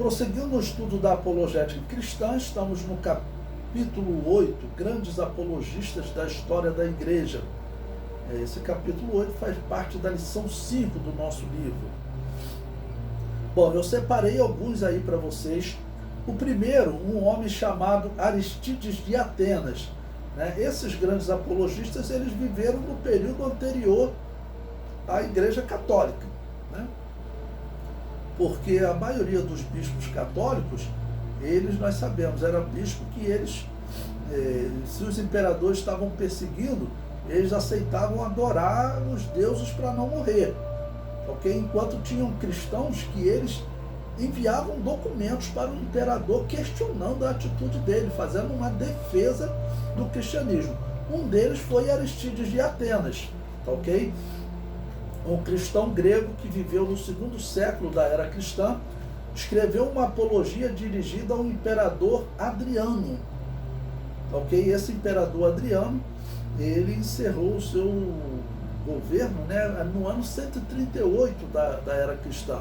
Prosseguindo no estudo da apologética cristã, estamos no capítulo 8, Grandes Apologistas da História da Igreja. Esse capítulo 8 faz parte da lição 5 do nosso livro. Bom, eu separei alguns aí para vocês. O primeiro, um homem chamado Aristides de Atenas. Esses grandes apologistas, eles viveram no período anterior à Igreja Católica, porque a maioria dos bispos católicos, nós sabemos, era bispo que eles, se os imperadores estavam perseguindo, eles aceitavam adorar os deuses para não morrer, ok? Enquanto tinham cristãos que eles enviavam documentos para o imperador questionando a atitude dele, fazendo uma defesa do cristianismo. Um deles foi Aristides de Atenas, ok? Um cristão grego que viveu no segundo século da era cristã, escreveu uma apologia dirigida ao imperador Adriano, ok? Esse imperador Adriano, ele encerrou o seu governo, no ano 138 da era cristã.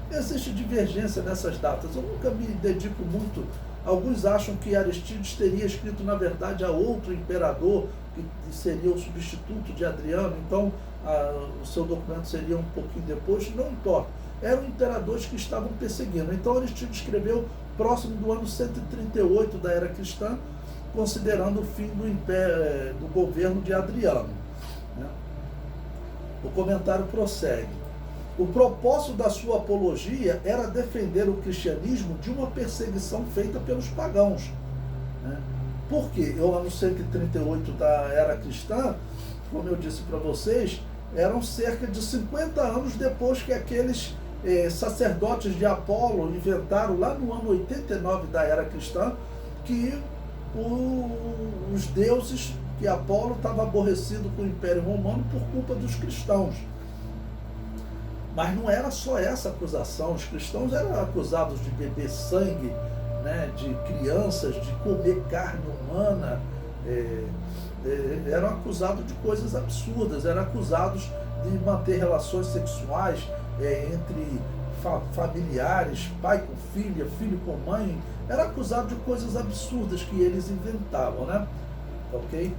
Existe divergência nessas datas, eu nunca me dedico muito. Alguns acham que Aristides teria escrito, na verdade, a outro imperador, que seria o substituto de Adriano, então o seu documento seria um pouquinho depois, não importa. Eram imperadores que estavam perseguindo. Então Aristides escreveu próximo do ano 138 da era cristã, considerando o fim do governo de Adriano. O comentário prossegue. O propósito da sua apologia era defender o cristianismo de uma perseguição feita pelos pagãos. Por quê? O ano 138 da era cristã, como eu disse para vocês, eram cerca de 50 anos depois que aqueles sacerdotes de Apolo inventaram, lá no ano 89 da era cristã, que os deuses, que Apolo estava aborrecido com o Império Romano por culpa dos cristãos. Mas não era só essa acusação. Os cristãos eram acusados de beber sangue, de crianças, de comer carne humana, eram acusados de coisas absurdas, eram acusados de manter relações sexuais entre familiares, pai com filha, filho com mãe, era acusado de coisas absurdas que eles inventavam, ok?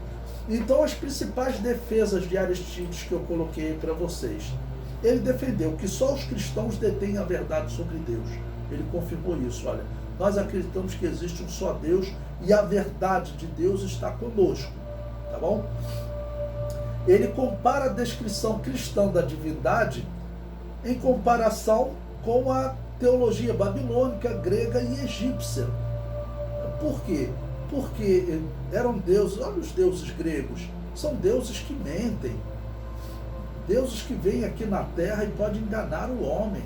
Então, as principais defesas de Aristides que eu coloquei para vocês. Ele defendeu que só os cristãos detêm a verdade sobre Deus. Ele confirmou isso. Olha, nós acreditamos que existe um só Deus e a verdade de Deus está conosco. Tá bom? Ele compara a descrição cristã da divindade em comparação com a teologia babilônica, grega e egípcia. Por quê? Porque eram deuses, olha os deuses gregos, são deuses que mentem. Deuses que vêm aqui na terra e podem enganar o homem.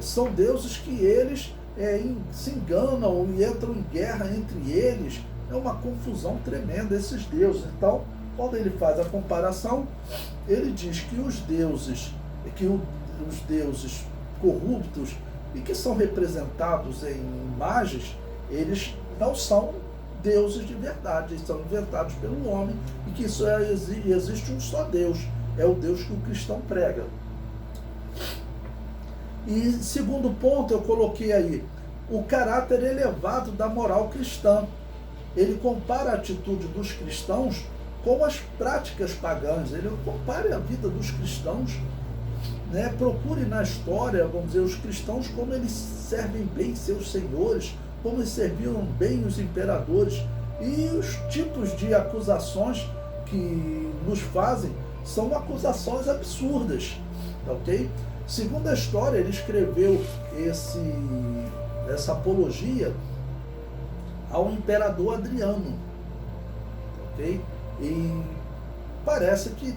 São deuses que eles se enganam e entram em guerra entre eles. É uma confusão tremenda esses deuses. Então, quando ele faz a comparação, ele diz que os deuses corruptos e que são representados em imagens, eles não são deuses de verdade, eles são inventados pelo homem e que existe um só Deus. É o Deus que o cristão prega. E segundo ponto, eu coloquei aí o caráter elevado da moral cristã. Ele compara a atitude dos cristãos com as práticas pagãs. Ele compara a vida dos cristãos, procure na história, vamos dizer, os cristãos, como eles servem bem seus senhores, como eles serviam bem os imperadores, e os tipos de acusações que nos fazem são acusações absurdas, ok? Segundo a história, ele escreveu essa apologia ao imperador Adriano, ok? E parece que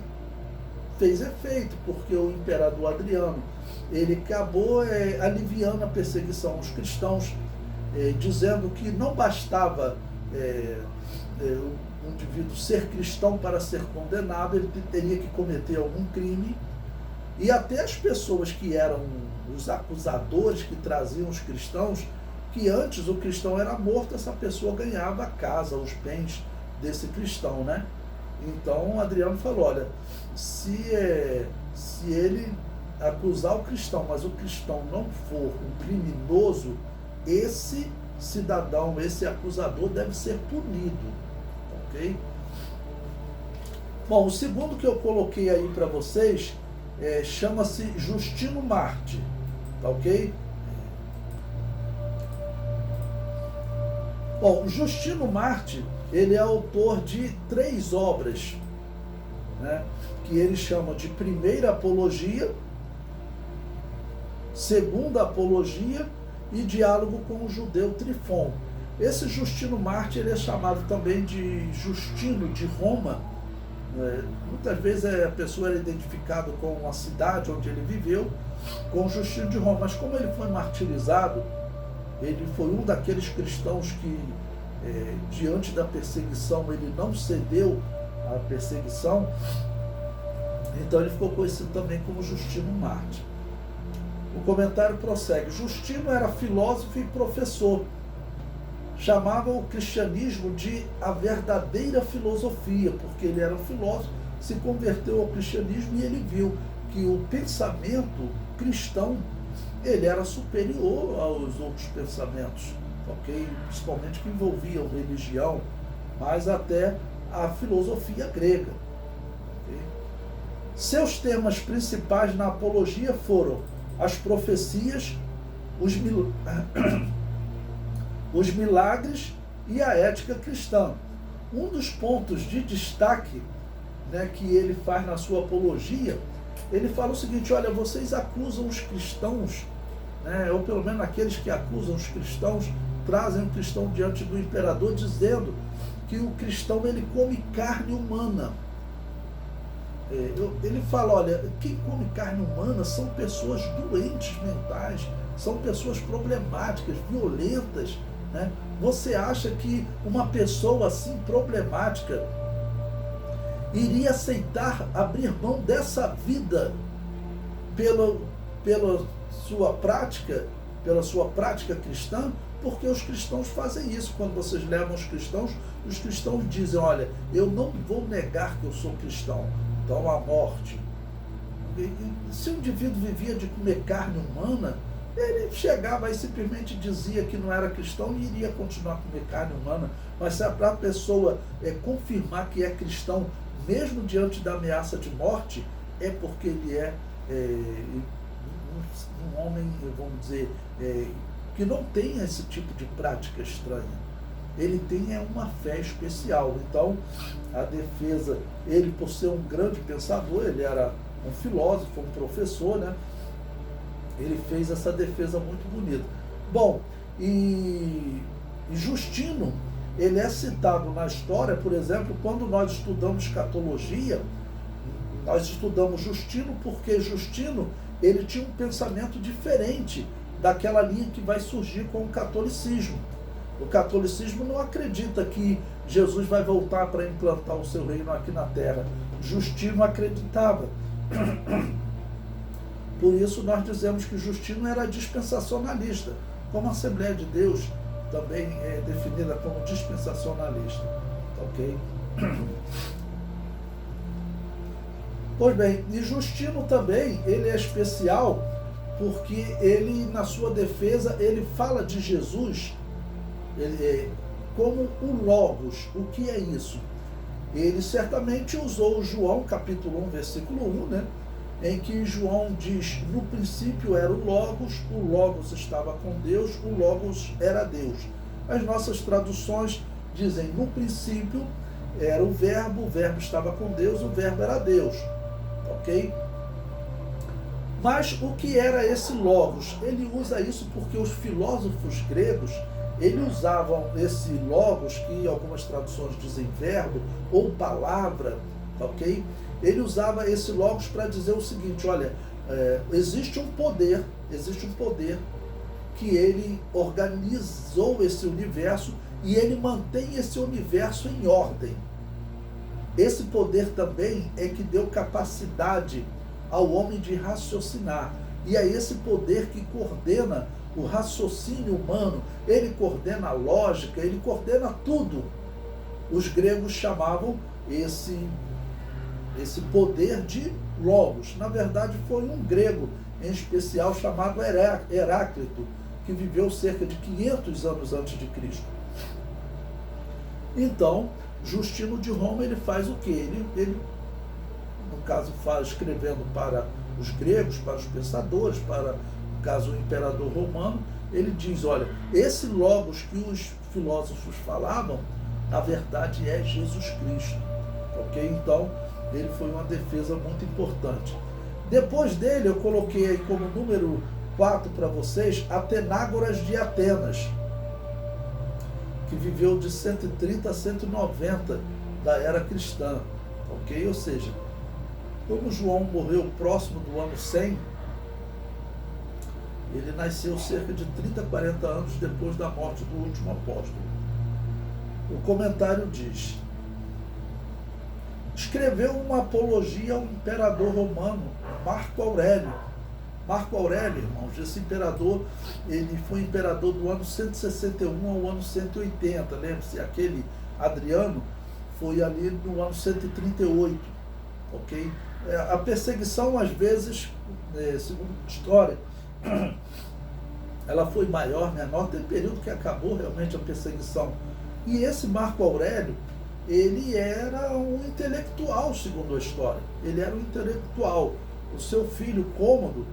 fez efeito, porque o imperador Adriano, ele acabou aliviando a perseguição aos cristãos, dizendo que não bastava o indivíduo ser cristão para ser condenado, ele teria que cometer algum crime, e até as pessoas que eram os acusadores que traziam os cristãos, que antes o cristão era morto, essa pessoa ganhava a casa, os bens desse cristão, Então Adriano falou, olha, se ele acusar o cristão, mas o cristão não for um criminoso, esse cidadão, esse acusador deve ser punido, ok? Bom, o segundo que eu coloquei aí para vocês chama-se Justino Marte, tá ok? Bom, Justino Marte, ele é autor de 3 obras, né, que ele chama de Primeira Apologia, Segunda Apologia e Diálogo com o Judeu Trifon. Esse Justino Marte, ele é chamado também de Justino de Roma. Muitas vezes a pessoa era identificada com a cidade onde ele viveu, com Justino de Roma, mas como ele foi martirizado, ele foi um daqueles cristãos que, diante da perseguição, ele não cedeu à perseguição, então ele ficou conhecido também como Justino Marte. O comentário prossegue. Justino era filósofo e professor. Chamava o cristianismo de a verdadeira filosofia, porque ele era um filósofo, se converteu ao cristianismo e ele viu que o pensamento cristão ele era superior aos outros pensamentos, ok? Principalmente que envolviam religião, mas até a filosofia grega. Okay? Seus temas principais na apologia foram as profecias, os milagres e a ética cristã. Um dos pontos de destaque, né, que ele faz na sua apologia, ele fala o seguinte: olha, vocês acusam os cristãos, né, ou pelo menos aqueles que acusam os cristãos, trazem o cristão diante do imperador dizendo que o cristão ele come carne humana. Ele fala, olha, quem come carne humana são pessoas doentes mentais, são pessoas problemáticas, violentas, né? Você acha que uma pessoa assim problemática iria aceitar abrir mão dessa vida pela sua prática cristã? Porque os cristãos fazem isso. Quando vocês levam os cristãos dizem, olha, eu não vou negar que eu sou cristão, então a morte. Se o indivíduo vivia de comer carne humana, ele chegava e simplesmente dizia que não era cristão e iria continuar a comer carne humana. Mas se para a pessoa confirmar que é cristão, mesmo diante da ameaça de morte, é porque ele é um homem, vamos dizer, que não tem esse tipo de prática estranha. Ele tem uma fé especial. Então, a defesa, ele por ser um grande pensador, ele era um filósofo, um professor, né? Ele fez essa defesa muito bonita. Bom, e Justino, ele é citado na história, por exemplo, quando nós estudamos escatologia, nós estudamos Justino porque Justino, ele tinha um pensamento diferente daquela linha que vai surgir com o catolicismo. O catolicismo não acredita que Jesus vai voltar para implantar o seu reino aqui na terra. Justino acreditava. Por isso nós dizemos que Justino era dispensacionalista, como a Assembleia de Deus também é definida como dispensacionalista. Ok? Pois bem, e Justino também, ele é especial porque ele, na sua defesa, ele fala de Jesus como o Logos. O que é isso? Ele certamente usou João capítulo 1, versículo 1, né? Em que João diz, no princípio era o Logos estava com Deus, o Logos era Deus. As nossas traduções dizem, no princípio era o verbo estava com Deus, o verbo era Deus. Ok? Mas o que era esse Logos? Ele usa isso porque os filósofos gregos, eles usavam esse Logos, que em algumas traduções dizem verbo, ou palavra, ok? Ele usava esse Logos para dizer o seguinte, olha, existe um poder que ele organizou esse universo e ele mantém esse universo em ordem. Esse poder também é que deu capacidade ao homem de raciocinar. E é esse poder que coordena o raciocínio humano, ele coordena a lógica, ele coordena tudo. Os gregos chamavam esse poder de Logos? Na verdade, foi um grego, em especial chamado Heráclito, que viveu cerca de 500 anos antes de Cristo. Então, Justino de Roma, ele faz o quê? Ele no caso, escrevendo para os gregos, para os pensadores, para, no caso, o imperador romano, ele diz, olha, esse logos que os filósofos falavam, na verdade é Jesus Cristo. Ok? Então, ele foi uma defesa muito importante. Depois dele, eu coloquei aí como número 4 para vocês, Atenágoras de Atenas, que viveu de 130 a 190 da era cristã. Ok? Ou seja, como João morreu próximo do ano 100, ele nasceu cerca de 30, 40 anos depois da morte do último apóstolo. O comentário diz: escreveu uma apologia ao imperador romano Marco Aurélio. Marco Aurélio, irmãos, esse imperador, ele foi imperador do ano 161 ao ano 180. Lembre-se, aquele Adriano foi ali no ano 138. Ok? A perseguição, às vezes, segundo a história, ela foi maior, menor, tem período que acabou realmente a perseguição. E esse Marco Aurélio, ele era um intelectual, segundo a história. Ele era um intelectual. O seu filho Cômodo,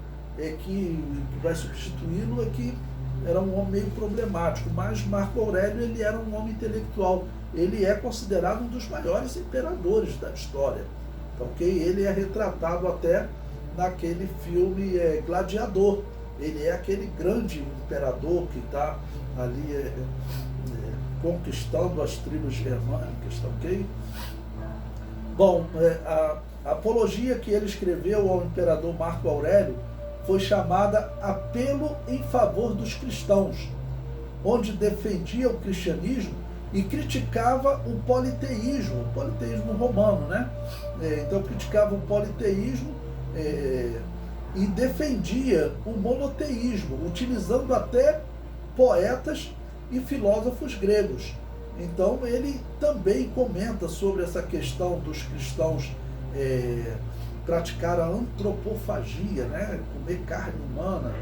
que vai substituí-lo, que era um homem meio problemático, mas Marco Aurélio, ele era um homem intelectual. Ele é considerado um dos maiores imperadores da história. Ok? Ele é retratado até naquele filme Gladiador. Ele é aquele grande imperador que está ali conquistando as tribos germânicas, tá ok? Bom, a apologia que ele escreveu ao imperador Marco Aurélio foi chamada Apelo em Favor dos Cristãos, onde defendia o cristianismo e criticava o politeísmo romano, né? Então criticava o politeísmo e defendia o monoteísmo, utilizando até poetas e filósofos gregos. Então ele também comenta sobre essa questão dos cristãos praticar a antropofagia, né? Comer carne humana,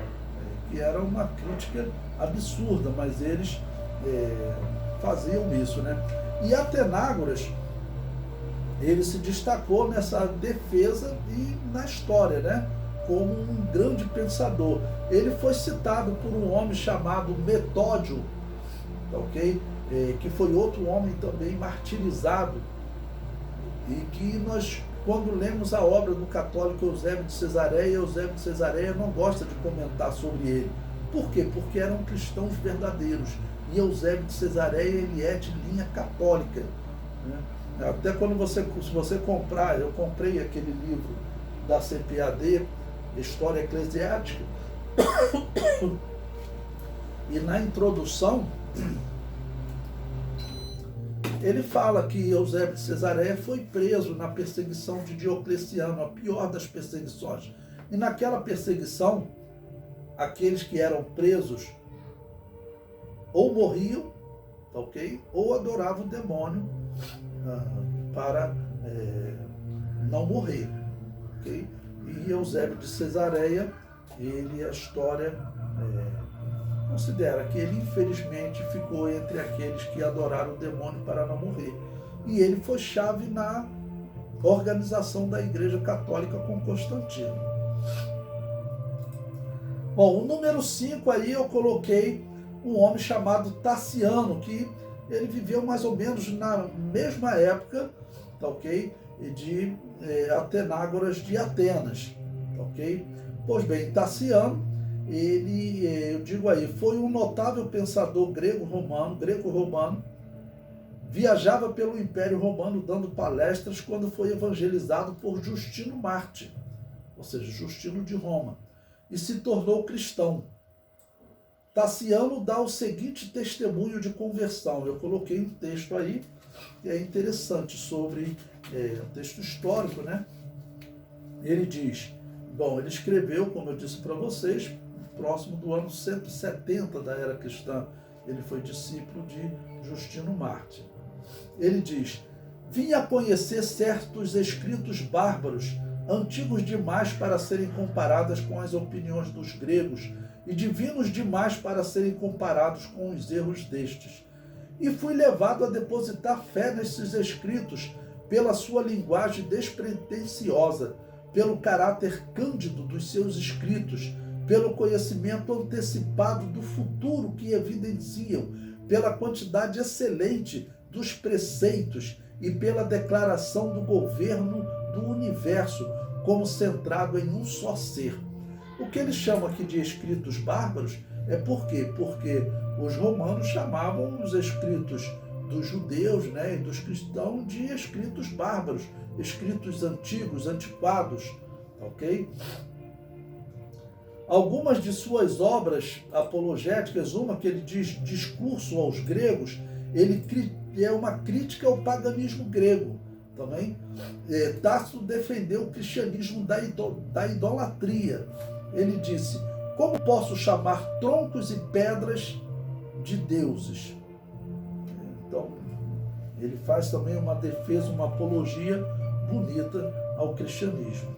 que era uma crítica absurda, mas eles faziam isso, né? E Atenágoras, ele se destacou nessa defesa e na história, né? Como um grande pensador. Ele foi citado por um homem chamado Metódio, ok? Que foi outro homem também martirizado, e que nós, quando lemos a obra do católico Eusébio de Cesareia não gosta de comentar sobre ele. Por quê? Porque eram cristãos verdadeiros. E Eusébio de Cesareia, ele é de linha católica, né? Até quando se você comprar, eu comprei aquele livro da CPAD, História Eclesiástica, e na introdução ele fala que Eusébio de Cesareia foi preso na perseguição de Diocleciano, a pior das perseguições. E naquela perseguição, aqueles que eram presos ou morriam, ok? Ou adoravam o demônio para não morrer, ok? E Eusébio de Cesareia, a história considera que ele infelizmente ficou entre aqueles que adoraram o demônio para não morrer. E ele foi chave na organização da Igreja Católica com Constantino. Bom, o número 5 aí eu coloquei um homem chamado Taciano, que ele viveu mais ou menos na mesma época, tá ok? De Atenágoras de Atenas, tá ok? Pois bem, Taciano, ele, eu digo aí, foi um notável pensador greco-romano, viajava pelo Império Romano dando palestras quando foi evangelizado por Justino Marte, ou seja, Justino de Roma, e se tornou cristão. Taciano dá o seguinte testemunho de conversão. Eu coloquei um texto aí, que é interessante, sobre um texto histórico, né? Ele diz, bom, ele escreveu, como eu disse para vocês, próximo do ano 170 da era cristã. Ele foi discípulo de Justino Marte. Ele diz, vinha a conhecer certos escritos bárbaros antigos demais para serem comparadas com as opiniões dos gregos, e divinos demais para serem comparados com os erros destes. E fui levado a depositar fé nesses escritos pela sua linguagem despretensiosa, pelo caráter cândido dos seus escritos, pelo conhecimento antecipado do futuro que evidenciam, pela quantidade excelente dos preceitos e pela declaração do governo do universo como centrado em um só ser. O que ele chama aqui de escritos bárbaros é por quê? Porque os romanos chamavam os escritos dos judeus, né, e dos cristãos de escritos bárbaros, escritos antigos, antiquados, ok? Algumas de suas obras apologéticas, uma que ele diz discurso aos gregos, ele é uma crítica ao paganismo grego também. Tácito defendeu o cristianismo da idolatria. Ele disse: como posso chamar troncos e pedras de deuses? Então, ele faz também uma defesa, uma apologia bonita ao cristianismo.